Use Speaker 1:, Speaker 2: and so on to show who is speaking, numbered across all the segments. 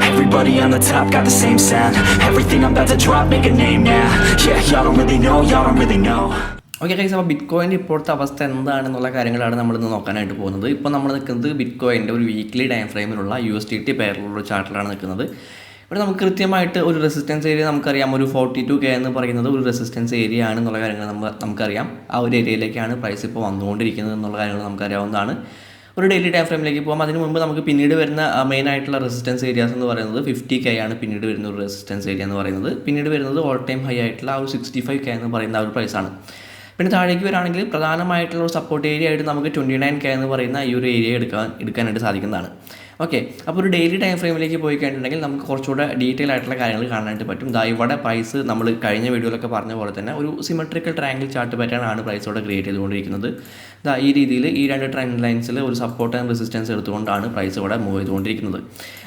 Speaker 1: Everybody on the top got the same sound. Everything I'm about to drop, make a name now. Yeah, y'all don't really know, y'all don't really know.
Speaker 2: Okay guys, അപ്പോൾ ബിറ്റ്കോയിൻ്റെ ഇപ്പോഴത്തെ അവസ്ഥ എന്താണെന്നുള്ള കാര്യങ്ങളാണ് നമ്മളിന്ന് നോക്കാനായിട്ട് പോകുന്നത്. ഇപ്പോൾ നമ്മൾ നിൽക്കുന്നത് ബിറ്റ്കോയിൻ്റെ ഒരു വീക്ക്ലി ടൈം ഫ്രെയിമിലുള്ള USDT പെയറിലുള്ള ചാർട്ടിലാണ് നിൽക്കുന്നത്. ഇവിടെ നമുക്ക് കൃത്യമായിട്ട് ഒരു റെസിസ്റ്റൻസ് ഏരിയ നമുക്കറിയാം. ഒരു 42K എന്ന് പറയുന്നത് ഒരു റെസിസ്റ്റൻസ് ഏരിയ ആണെന്നുള്ള കാര്യങ്ങൾ നമുക്കറിയാം. ആ ഒരു ഏരിയയിലേക്കാണ് പ്രൈസ് ഇപ്പോൾ വന്നുകൊണ്ടിരിക്കുന്നത് എന്നുള്ള കാര്യങ്ങൾ നമുക്കറിയാവുന്നതാണ്. ഒരു ഡെയിലി ടൈം ഫ്രെയിമിലേക്ക് പോകാം. അതിന് മുമ്പ് നമുക്ക് പിന്നീട് വരുന്ന മെയിൻ ആയിട്ടുള്ള റെസിസ്റ്റൻസ് ഏരിയാസ് എന്ന് പറയുന്നത് 50K ആണ്. പിന്നീട് വരുന്ന ഒരു റെസിസ്റ്റൻസ് ഏരിയ എന്ന് പറയുന്നത് പിന്നീട് വരുന്നത് ഓൾ ടൈം ഹൈ ആയിട്ടുള്ള ആ ഒരു 65K എന്ന് പറയുന്ന ആ ഒരു പ്രൈസാണ്. പിന്നെ താഴേക്ക് വരാണെങ്കിൽ പ്രധാനമായിട്ടുള്ള ഒരു സപ്പോർട്ട് ഏരിയ ആയിട്ട് നമുക്ക് 29K എന്ന് പറയുന്ന ഈ ഒരു ഏരിയ എടുക്കാനായിട്ട് സാധിക്കുന്നതാണ്. ഓക്കെ, അപ്പോൾ ഒരു ഡെയിലി ടൈം ഫ്രെയിമിലേക്ക് പോയി കഴിഞ്ഞിട്ടുണ്ടെങ്കിൽ നമുക്ക് കുറച്ചുകൂടെ ഡീറ്റെയിൽ ആയിട്ടുള്ള കാര്യങ്ങൾ കാണാനായിട്ട് പറ്റും. ഇവിടെ പ്രൈസ് നമ്മൾ കഴിഞ്ഞ വീഡിയോയിലൊക്കെ പറഞ്ഞ പോലെ തന്നെ ഒരു സിമെട്രിക്കൽ ട്രയാങ്കിൾ ചാർട്ട് പാറ്റേൺ ആണ് പ്രൈസ് ഇവിടെ ക്രിയേറ്റ് ചെയ്തുകൊണ്ടിരിക്കുന്നത്. ഈ രീതിയിൽ ഈ രണ്ട് ട്രെൻഡ് ലൈൻസിൽ ഒരു സപ്പോർട്ട് ആൻഡ് റെസിസ്റ്റൻസ് എടുത്തുകൊണ്ടാണ് പ്രൈസ് ഇവിടെ മൂവ് ചെയ്തുകൊണ്ടിരിക്കുന്നത്.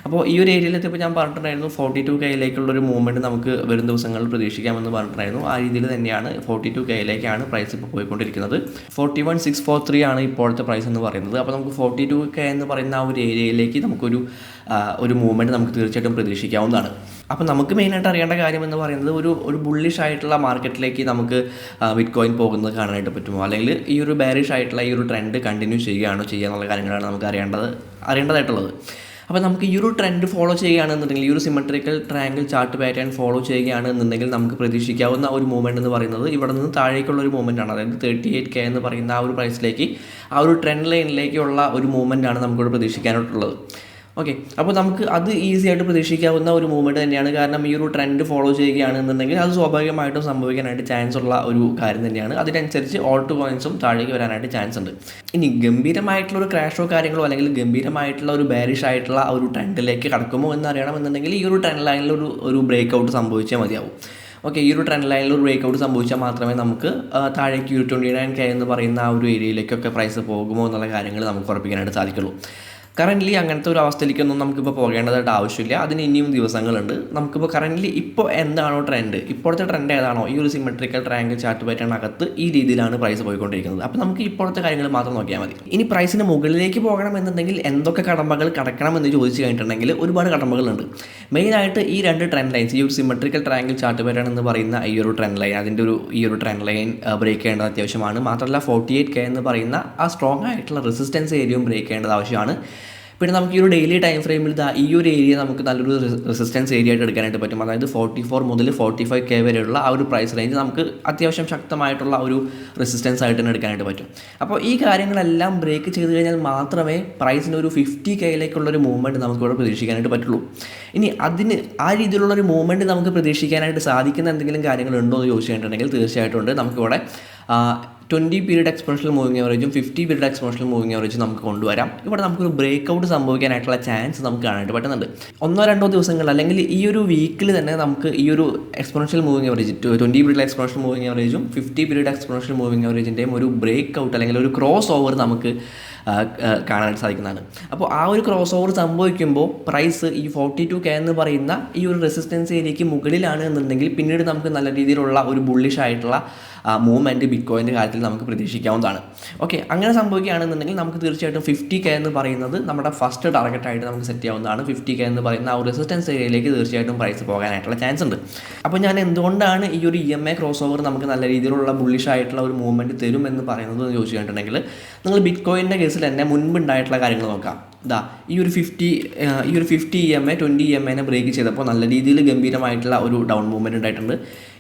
Speaker 2: അപ്പോൾ ഈ ഒരു ഏരിയയിലെത്തിയപ്പോൾ ഞാൻ പറഞ്ഞിട്ടുണ്ടായിരുന്നു 42Kയിലേക്കുള്ളൊരു മൂവ്മെൻറ്റ് നമുക്ക് വരും ദിവസങ്ങളിൽ പ്രതീക്ഷിക്കാമെന്ന് പറഞ്ഞിട്ടുണ്ടായിരുന്നു. ആ രീതിയിൽ തന്നെയാണ് 42Kയിലേക്കാണ് പ്രൈസ് ഇപ്പോൾ പോയിക്കൊണ്ടിരിക്കുന്നത്. 41,643 ആണ് ഇപ്പോഴത്തെ പ്രൈസ് എന്ന് പറയുന്നത്. അപ്പോൾ നമുക്ക് 42K എന്ന് പറയുന്ന ആ ഒരു ഏരിയയിലേക്ക് നമുക്കൊരു മൂവ്മെൻറ്റ് നമുക്ക് തീർച്ചയായിട്ടും പ്രതീക്ഷിക്കാവുന്നതാണ്. അപ്പോൾ നമുക്ക് മെയിനായിട്ട് അറിയേണ്ട കാര്യം എന്ന് പറയുന്നത് ഒരു ബുള്ളിഷ് ആയിട്ടുള്ള മാർക്കറ്റിലേക്ക് നമുക്ക് ബിറ്റ്കോയിൻ പോകുന്നത് കാണാനായിട്ട് പറ്റുമോ, അല്ലെങ്കിൽ ഈ ഒരു ബെയറിഷ് ആയിട്ടുള്ള ഈ ഒരു ട്രെൻഡ് കണ്ടിന്യൂ ചെയ്യുകയാണോ എന്നുള്ള കാര്യങ്ങളാണ് നമുക്ക് അറിയേണ്ടതായിട്ടുള്ളത്. അപ്പോൾ നമുക്ക് ഈ ഒരു ട്രെൻഡ് ഫോളോ ചെയ്യുകയാണെന്നുണ്ടെങ്കിൽ, ഈ ഒരു symmetrical triangle chart pattern follow ചെയ്യുകയാണെന്നുണ്ടെങ്കിൽ നമുക്ക് പ്രതീക്ഷിക്കാവുന്ന ഒരു മൂവ്മെൻറ്റ് എന്ന് പറയുന്നത് ഇവിടെ നിന്ന് താഴേക്കുള്ള ഒരു മൂവ്മെൻ്റ് ആണ്. അതായത് 38K എന്ന് പറയുന്ന ആ ഒരു പ്രൈസിലേക്ക്, ആ ഒരു ട്രെൻഡ് ലൈനിലേക്കുള്ള ഒരു മൂവ്മെൻ്റ് ആണ് നമുക്കിവിടെ പ്രതീക്ഷിക്കാനായിട്ടുള്ളത്. ഓക്കെ, അപ്പോൾ നമുക്ക് അത് ഈസി ആയിട്ട് പ്രതീക്ഷിക്കാവുന്ന ഒരു മൂവ്മെൻറ്റ് തന്നെയാണ്. കാരണം ഈ ഒരു ട്രെൻഡ് ഫോളോ ചെയ്യുകയാണെന്നുണ്ടെങ്കിൽ അത് സ്വാഭാവികമായിട്ടും സംഭവിക്കാനായിട്ട് ചാൻസ് ഉള്ള ഒരു കാര്യം തന്നെയാണ്. അതിനനുസരിച്ച് ഓൾട്ട് കോയിൻസും താഴേക്ക് വരാനായിട്ട് ചാൻസ് ഉണ്ട്. ഇനി ഗംഭീരമായിട്ടുള്ള ഒരു ക്രാഷോ കാര്യങ്ങളോ അല്ലെങ്കിൽ ഗംഭീരമായിട്ടുള്ള ഒരു ബെയറിഷ് ആയിട്ടുള്ള ഒരു ട്രെൻഡിലേക്ക് കടക്കുമോ എന്നറിയണമെന്നുണ്ടെങ്കിൽ ഈ ഒരു ട്രെൻഡ് ലൈനിൽ ഒരു ബ്രേക്ക് ഔട്ട് സംഭവിച്ചേ മതിയാവും. ഓക്കെ, ഈ ഒരു ട്രെൻഡ് ലൈനിൽ ഒരു ബ്രേക്ക് ഔട്ട് സംഭവിച്ചാൽ മാത്രമേ നമുക്ക് താഴേക്ക് 29K എന്ന് പറയുന്ന ആ ഒരു ഏരിയയിലേക്കൊക്കെ പ്രൈസ് പോകുമോ എന്നുള്ള കാര്യങ്ങൾ നമുക്ക് ഉറപ്പിക്കാനായിട്ട് സാധിക്കുള്ളൂ. കറൻ്റ്ലി അങ്ങനത്തെ ഒരു അവസ്ഥയിലേക്കൊന്നും നമുക്കിപ്പോൾ പോകേണ്ടതായിട്ട് ആവശ്യമില്ല. അതിന് ഇനിയും ദിവസങ്ങളുണ്ട്. നമുക്കിപ്പോൾ കറൻ്റ്ലി ഇപ്പോൾ എന്താണോ ട്രെൻഡ്, ഇപ്പോഴത്തെ ട്രെൻഡ് ഏതാണോ ഈ ഒരു സിമെട്രിക്കൽ ട്രയാങ്കിൾ ചാർട്ട് പാറ്റേണിനകത്ത് ഈ രീതിയിലാണ് പ്രൈസ് പോയിക്കൊണ്ടിരിക്കുന്നത്. അപ്പോൾ നമുക്ക് ഇപ്പോഴത്തെ കാര്യങ്ങൾ മാത്രം നോക്കിയാൽ മതി. ഇനി പ്രൈസിന് മുകളിലേക്ക് പോകണമെന്നുണ്ടെങ്കിൽ എന്തൊക്കെ കടമ്പകൾ കടക്കണം എന്ന് ചോദിച്ചു കഴിഞ്ഞിട്ടുണ്ടെങ്കിൽ ഒരുപാട് കടമ്പകളുണ്ട്. മെയിനായിട്ട് ഈ രണ്ട് ട്രെൻഡ് ലൈൻസ്, ഈ ഒരു സിമെട്രിക്കൽ ട്രയാങ്കിൾ ചാർട്ട് പാറ്റേൺ എന്ന് പറയുന്ന ഈ ഒരു ട്രെൻഡ് ലൈൻ, ഈ ഒരു ട്രെൻഡ് ലൈൻ ബ്രേക്ക് ചെയ്യേണ്ടത് അത്യാവശ്യമാണ്. മാത്രമല്ല 48K എന്ന് പറയുന്ന ആ സ്ട്രോങ് ആയിട്ടുള്ള റെസിസ്റ്റൻസ് ഏരിയയും ബ്രേക്ക് ചെയ്യേണ്ടത് ആവശ്യമാണ്. പിന്നെ നമുക്ക് ഈ ഒരു ഡെയിലി ടൈം ഫ്രെയിമിൽ ഈ ഒരു ഏരിയ നമുക്ക് നല്ലൊരു റെസിസ്റ്റൻസ് ഏരിയ ആയിട്ട് എടുക്കാനായിട്ട് പറ്റും. അതായത് 44 മുതൽ 45K വരെയുള്ള ആ ഒരു പ്രൈസ് റേഞ്ച് നമുക്ക് അത്യാവശ്യം ശക്തമായിട്ടുള്ള ഒരു റെസിസ്റ്റൻസ് ആയിട്ട് തന്നെ എടുക്കാനായിട്ട് പറ്റും. അപ്പോൾ ഈ കാര്യങ്ങളെല്ലാം ബ്രേക്ക് ചെയ്ത് കഴിഞ്ഞാൽ മാത്രമേ പ്രൈസിന് ഒരു 50Kയിലേക്കുള്ളൊരു മൂവ്മെൻറ്റ് നമുക്കിവിടെ പ്രതീക്ഷിക്കാനായിട്ട് പറ്റുള്ളൂ. ഇനി അതിന് ആ രീതിയിലുള്ളൊരു മൂവ്മെൻറ്റ് നമുക്ക് പ്രതീക്ഷിക്കാനായിട്ട് സാധിക്കുന്ന എന്തെങ്കിലും കാര്യങ്ങളുണ്ടോ എന്ന് ചോദിച്ചു കഴിഞ്ഞിട്ടുണ്ടെങ്കിൽ തീർച്ചയായിട്ടും ഉണ്ട്. നമുക്കിവിടെ 20 പീരീഡ് എക്സ്പോണൻഷ്യൽ മൂവിങ് ആവറേജും 50 പീരീഡ് എക്സ്പോണൻഷ്യൽ മൂവിങ് ആവറേജും നമുക്ക് കൊണ്ടുവരാം. ഇവിടെ നമുക്കൊരു ബ്രേക്ക് ഔട്ട് സംഭവിക്കാനായിട്ടുള്ള ചാൻസ് നമുക്ക് കാണാനായിട്ട് പറ്റുന്നുണ്ട്. 1-2 ദിവസങ്ങൾ അല്ലെങ്കിൽ ഈ ഒരു വീക്കിൽ തന്നെ നമുക്ക് ഈ ഒരു exponential moving average 20 period exponential moving ആവറേജും 50 പീരീഡ് എക്സ്പോണൻഷ്യൽ മൂവിങ് ആവറേജിൻ്റെയും ഒരു ബ്രേക്ക് ഔട്ട് അല്ലെങ്കിൽ ഒരു ക്രോസ് ഓവർ നമുക്ക് കാണാനായിട്ട് സാധിക്കുന്നതാണ്. അപ്പോൾ ആ ഒരു ക്രോസ് ഓവർ സംഭവിക്കുമ്പോൾ പ്രൈസ് ഈ 42K എന്ന് പറയുന്ന ഈ ഒരു റെസിസ്റ്റൻസ് ഏരിയയ്ക്ക് മുകളിലാണ് എന്നുണ്ടെങ്കിൽ പിന്നീട് നമുക്ക് നല്ല രീതിയിലുള്ള ഒരു ബുള്ളിഷ് ആയിട്ടുള്ള മൂവ്മെൻറ്റ് ബിറ്റ്കോയിൻ്റെ കാര്യത്തിൽ നമുക്ക് പ്രതീക്ഷിക്കാവുന്നതാണ്. ഓക്കെ, അങ്ങനെ സംഭവിക്കുകയാണെന്നുണ്ടെങ്കിൽ നമുക്ക് തീർച്ചയായിട്ടും 50K എന്ന് പറയുന്നത് നമ്മുടെ ഫസ്റ്റ് ടാർഗറ്റായിട്ട് നമുക്ക് സെറ്റ് ചെയ്യാവുന്നതാണ്. 50K എന്ന് പറയുന്ന ആ ഒരു റെസിസ്റ്റൻസ് ഏരിയയിലേക്ക് തീർച്ചയായിട്ടും പ്രൈസ് പോകാനായിട്ടുള്ള ചാൻസ് ഉണ്ട്. അപ്പോൾ ഞാൻ എന്തുകൊണ്ടാണ് ഈ ഒരു EMA ക്രോസ് ഓവർ നമുക്ക് നല്ല രീതിയിലുള്ള ബുള്ളിഷ് ആയിട്ടുള്ള ഒരു മൂവ്മെൻറ്റ് തരും എന്ന് പറയുന്നത് എന്ന് ചോദിച്ചു കഴിഞ്ഞിട്ടുണ്ടെങ്കിൽ, നിങ്ങൾ ബിറ്റ്കോയിൻ്റെ കേസിൽ തന്നെ മുൻപുണ്ടായിട്ടുള്ള കാര്യങ്ങൾ നോക്കാം. ഈ ഒരു 50 EMA 20 EMAനെ ബ്രേക്ക് ചെയ്തപ്പോൾ നല്ല രീതിയിൽ ഗംഭീരമായിട്ടുള്ള ഒരു ഡൗൺ മൂവ്മെൻറ്റ് ഉണ്ടായിട്ടുണ്ട്.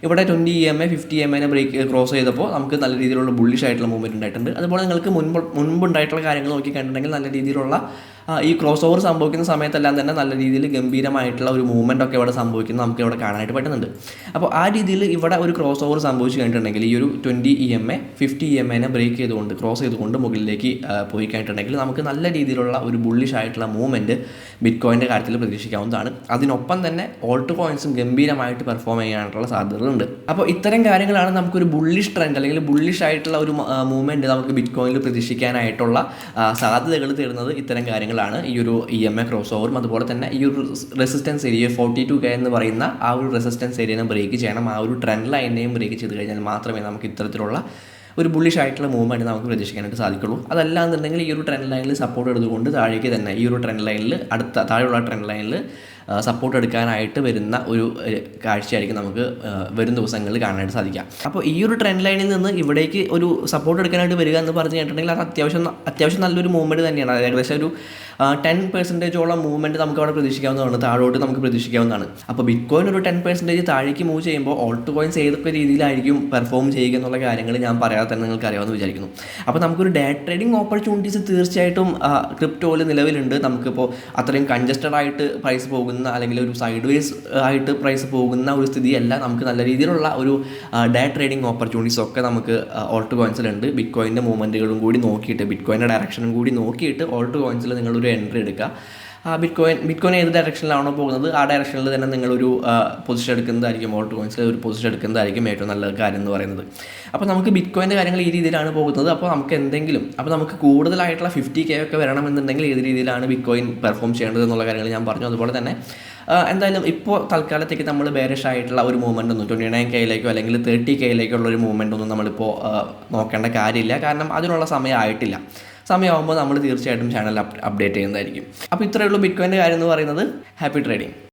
Speaker 2: ഇവിടെ 20 EMA 50 EMAനെ ക്രോസ് ചെയ്തപ്പോൾ നമുക്ക് നല്ല രീതിയിലുള്ള ബുള്ളിഷ് ആയിട്ടുള്ള മൂവ്മെൻറ്റ് ഉണ്ടായിട്ടുണ്ട്. അതുപോലെ നിങ്ങൾക്ക് മുൻപുണ്ടായിട്ടുള്ള കാര്യങ്ങൾ നോക്കിക്കണ്ടിട്ടുണ്ടെങ്കിൽ നല്ല രീതിയിലുള്ള ഈ ക്രോസ് ഓവർ സംഭവിക്കുന്ന സമയത്തെല്ലാം തന്നെ നല്ല രീതിയിൽ ഗംഭീരമായിട്ടുള്ള ഒരു മൂവ്മെൻ്റ് ഒക്കെ ഇവിടെ സംഭവിക്കുന്നത് നമുക്ക് ഇവിടെ കാണാനായിട്ട് പറ്റുന്നുണ്ട്. അപ്പോൾ ആ രീതിയിൽ ഇവിടെ ഒരു ക്രോസ് ഓവർ സംഭവിച്ചു കഴിഞ്ഞിട്ടുണ്ടെങ്കിൽ ഈ ഒരു 20 EMA 50 EMAനെ ബ്രേക്ക് ചെയ്തുകൊണ്ട് ക്രോസ് ചെയ്തുകൊണ്ട് മുകളിലേക്ക് പോയി കഴിഞ്ഞിട്ടുണ്ടെങ്കിൽ നമുക്ക് നല്ല രീതിയിലുള്ള ഒരു ബുള്ളിഷ് ആയിട്ടുള്ള മൂവ്മെൻറ്റ് ബിറ്റ്കോയിൻ്റെ കാര്യത്തിൽ പ്രതീക്ഷിക്കാവുന്നതാണ്. അതിനൊപ്പം തന്നെ ഓൾട്ട് കോയിൻസും ഗംഭീരമായിട്ട് പെർഫോം ചെയ്യാനായിട്ടുള്ള സാധ്യതകളുണ്ട്. അപ്പോൾ ഇത്തരം കാര്യങ്ങളാണ് നമുക്കൊരു ബുള്ളിഷ് ട്രെൻഡ് അല്ലെങ്കിൽ ബുള്ളിഷ് ആയിട്ടുള്ള ഒരു മൂവ്മെൻറ്റ് നമുക്ക് ബിറ്റ്കോയിനിൽ പ്രതീക്ഷിക്കാനായിട്ടുള്ള സാധ്യതകൾ തരുന്നത് ഇത്തരം കാര്യങ്ങളാണ്. ഈ ഒരു EMA ക്രോസ് ഓവറും അതുപോലെ തന്നെ ഈ ഒരു റെസിസ്റ്റൻസ് ഏരിയ 42K എന്ന് പറയുന്ന ആ ഒരു റെസിസ്റ്റൻസ് ഏരിയനെ ബ്രേക്ക് ചെയ്യണം. ആ ഒരു ട്രെൻഡ് ലൈനെയും ബ്രേക്ക് ചെയ്ത് കഴിഞ്ഞാൽ മാത്രമേ നമുക്ക് ഇത്തരത്തിലുള്ള ഒരു ബുള്ളിഷ് ആയിട്ടുള്ള മൂവ്മെൻറ്റ് നമുക്ക് പ്രതീക്ഷിക്കാനായിട്ട് സാധിക്കുള്ളൂ. അതല്ലാന്നുണ്ടെങ്കിൽ ഈ ഒരു ട്രെൻഡ് ലൈനിൽ സപ്പോർട്ട് എടുത്തുകൊണ്ട് താഴേക്ക് തന്നെ ഈ ഒരു ട്രെൻഡ് ലൈനിൽ താഴെയുള്ള ട്രെൻഡ് ലൈനിൽ സപ്പോർട്ട് എടുക്കാനായിട്ട് വരുന്ന ഒരു കാഴ്ചയായിരിക്കും നമുക്ക് വരും ദിവസങ്ങളിൽ കാണാനായിട്ട് സാധിക്കാം. അപ്പോൾ ഈ ഒരു ട്രെൻഡ് ലൈനിൽ നിന്ന് ഇവിടേക്ക് ഒരു സപ്പോർട്ട് എടുക്കാനായിട്ട് വരിക എന്ന് പറഞ്ഞു കഴിഞ്ഞിട്ടുണ്ടെങ്കിൽ അത് അത്യാവശ്യം നല്ലൊരു മൂവ്മെൻറ്റ് തന്നെയാണ്. അത് ഏകദേശം ഒരു 10% മൂവ്മെൻറ്റ് നമുക്ക് അവിടെ പ്രതീക്ഷിക്കാവുന്നതാണ്, താഴോട്ട് നമുക്ക് പ്രതീക്ഷിക്കാവുന്നതാണ്. അപ്പോൾ ബിറ്റ്കോയിൻ ഒരു 10% താഴേക്ക് മൂവ് ചെയ്യുമ്പോൾ ഓൾട്ട് കോയിൻസ് ഏതൊക്കെ രീതിയിലായിരിക്കും പെർഫോം ചെയ്യുക എന്നുള്ള കാര്യങ്ങൾ ഞാൻ പറയാതെ തന്നെ നിങ്ങൾക്ക് അറിയാമെന്ന് വിചാരിക്കുന്നു. അപ്പോൾ നമുക്കൊരു ഡേ ട്രേഡിംഗ് ഓപ്പർച്യൂണിറ്റീസ് തീർച്ചയായിട്ടും ക്രിപ്റ്റോയിൽ നിലവിലുണ്ട്. നമുക്കിപ്പോൾ അത്രയും കൺജസ്റ്റഡ് ആയിട്ട് പ്രൈസ് പോകുന്ന അല്ലെങ്കിൽ ഒരു സൈഡ് വേസ് ആയിട്ട് പ്രൈസ് പോകുന്ന ഒരു സ്ഥിതിയല്ല. നമുക്ക് നല്ല രീതിയിലുള്ള ഒരു ഡേ ട്രേഡിംഗ് ഓപ്പർച്യൂണിറ്റീസ് ഒക്കെ നമുക്ക് ഓൾട്ട് കോയിൻസിലുണ്ട്. ബിറ്റ് കോയിൻ്റെ മൂവ്മെൻറ്റുകളും കൂടി നോക്കിയിട്ട്, ബിറ്റ് കോയിൻ്റെ ഡയറക്ഷനും കൂടി നോക്കിയിട്ട് ഓൾട്ട് കോയിൻസിൽ നിങ്ങളൊരു എൻട്രി എടുക്കുക. ബിറ്റ് കോയിൻ ഏത് ഡയറക്ഷനിലാണോ പോകുന്നത് ആ ഡയറക്ഷനിൽ തന്നെ നിങ്ങളൊരു പൊസിഷൻ എടുക്കുന്നതായിരിക്കും, ഓൾട്ട് കോയിൻസിൽ ഒരു പൊസിഷൻ എടുക്കുന്നതായിരിക്കും ഏറ്റവും നല്ല കാര്യം എന്ന് പറയുന്നത്. അപ്പോൾ നമുക്ക് ബിറ്റ് കോയിൻ്റെ കാര്യങ്ങൾ ഈ രീതിയിലാണ് പോകുന്നത്. അപ്പോൾ നമുക്ക് കൂടുതലായിട്ടുള്ള 50K ഒക്കെ വരണമെന്നുണ്ടെങ്കിൽ ഏത് രീതിയിലാണ് ബിറ്റ് കോയിൻ പെർഫോം ചെയ്യേണ്ടത് എന്നുള്ള കാര്യങ്ങൾ ഞാൻ പറഞ്ഞു. അതുപോലെ തന്നെ എന്തായാലും ഇപ്പോൾ തൽക്കാലത്തേക്ക് നമ്മൾ ബെയറിഷ് ആയിട്ടുള്ള ഒരു മൂവ്മെൻ്റ് ഒന്നും 29Kയിലേക്കോ അല്ലെങ്കിൽ 30Kയിലേക്കോ ഉള്ള ഒരു മൂവ്മെൻ്റ് ഒന്നും നമ്മളിപ്പോൾ നോക്കേണ്ട കാര്യമില്ല. കാരണം അതിനുള്ള സമയമായിട്ടില്ല. സമയമാകുമ്പോൾ നമ്മൾ തീർച്ചയായിട്ടും ചാനൽ അപ്ഡേറ്റ് ചെയ്യുന്നതായിരിക്കും. അപ്പോൾ ഇത്രയേ ഉള്ളൂ ബിറ്റ് കോയിൻ്റെ കാര്യം എന്ന് പറയുന്നത്. Happy trading.